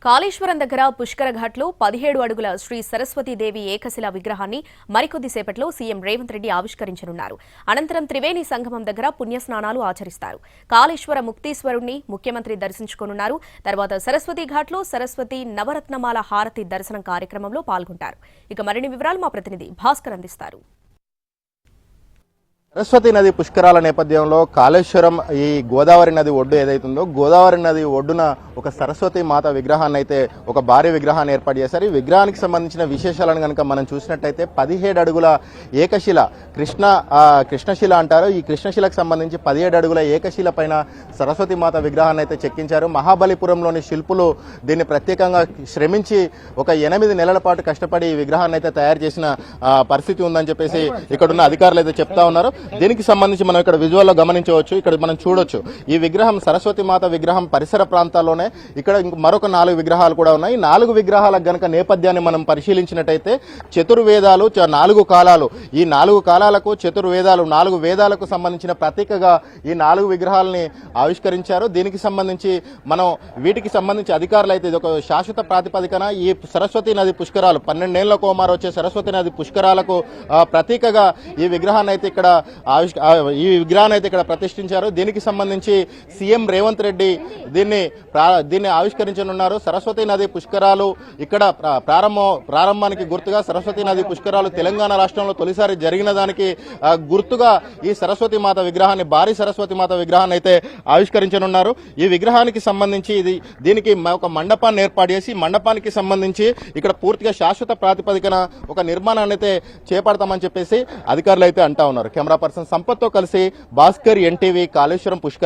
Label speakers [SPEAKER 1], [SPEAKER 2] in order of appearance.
[SPEAKER 1] కాళేశ్వరం దగ్గర పుష్కర ఘాట్లో 17 అడుగుల శ్రీ సరస్వతీదేవి ఏకశిలా విగ్రహాన్ని మరికొద్దిసేపట్లో సీఎం రేవంత్ రెడ్డి ఆవిష్కరించనున్నారు. అనంతరం త్రివేణి సంగమం దగ్గర పుణ్యస్నానాలు ఆచరిస్తారు. కాళేశ్వర ముక్తీశ్వరుణ్ణి ముఖ్యమంత్రి దర్శించుకోనున్నారు. తర్వాత సరస్వతీ ఘాట్లో సరస్వతి నవరత్నమాల హారతి దర్శనం కార్యక్రమంలో పాల్గొంటారు. ఇక మరిన్ని వివరాలు మా ప్రతినిధి భాస్కర్ అందిస్తారు.
[SPEAKER 2] సరస్వతి నది పుష్కరాల నేపథ్యంలో కాళేశ్వరం ఈ గోదావరి నది ఒడ్డు ఏదైతుందో గోదావరి నది ఒడ్డున ఒక సరస్వతి మాత విగ్రహాన్ని అయితే ఒక భారీ విగ్రహాన్ని ఏర్పాటు చేశారు. ఈ విగ్రహానికి సంబంధించిన విశేషాలను కనుక మనం చూసినట్టయితే 17 అడుగుల ఏకశిల కృష్ణశిల అంటారు. ఈ కృష్ణశిలకు సంబంధించి 17 అడుగుల ఏకశిల పైన సరస్వతి మాత విగ్రహాన్ని అయితే చెక్కించారు. మహాబలిపురంలోని శిల్పులు దీన్ని ప్రత్యేకంగా శ్రమించి ఒక 8 నెలల పాటు కష్టపడి ఈ విగ్రహాన్ని అయితే తయారు చేసిన పరిస్థితి ఉందని చెప్పేసి ఇక్కడున్న అధికారులు అయితే చెప్తా ఉన్నారు. దీనికి సంబంధించి మనం ఇక్కడ విజువల్లో గమనించవచ్చు. ఇక్కడ మనం చూడొచ్చు ఈ విగ్రహం సరస్వతి మాత విగ్రహం పరిసర ప్రాంతాల్లోనే ఇక్కడ మరొక 4 విగ్రహాలు కూడా ఉన్నాయి. 4 విగ్రహాలకు గనక నేపథ్యాన్ని మనం పరిశీలించినట్టయితే చతుర్వేదాలు 4 కాలాలు, ఈ 4 కాలాలకు చతుర్వేదాలు 4 వేదాలకు సంబంధించిన ప్రతీకగా ఈ 4 విగ్రహాలని ఆవిష్కరించారు. దీనికి సంబంధించి మనం వీటికి సంబంధించి అధికారులు అయితే ఇది ఒక శాశ్వత ప్రాతిపదికన ఈ సరస్వతి నది పుష్కరాలు 12 ఏళ్ల కోమారు వచ్చే సరస్వతి నది పుష్కరాలకు ప్రతీకగా ఈ విగ్రహాన్ని అయితే ఇక్కడ ప్రతిష్ఠించారు. దీనికి సంబంధించి సీఎం రేవంత్ రెడ్డి దీన్ని ఆవిష్కరించనున్నారు. సరస్వతి నది పుష్కరాలు ఇక్కడ ప్రారంభానికి గుర్తుగా సరస్వతి నది పుష్కరాలు తెలంగాణ రాష్ట్రంలో తొలిసారి జరిగిన దానికి గుర్తుగా ఈ సరస్వతి మాత విగ్రహాన్ని భారీ సరస్వతి మాత విగ్రహాన్ని అయితే ఆవిష్కరించనున్నారు. ఈ విగ్రహానికి సంబంధించి దీనికి ఒక మండపాన్ని ఏర్పాటు చేసి మండపానికి సంబంధించి ఇక్కడ పూర్తిగా శాశ్వత ప్రాతిపదికన ఒక నిర్మాణాన్ని అయితే చేపడతామని చెప్పేసి అధికారులు అయితే అంటా ఉన్నారు. కెమెరా పర్సన్ సంపత్తో కలిసి భాస్కర్, ఎన్టీవీ, కాళేశ్వరం పుష్కర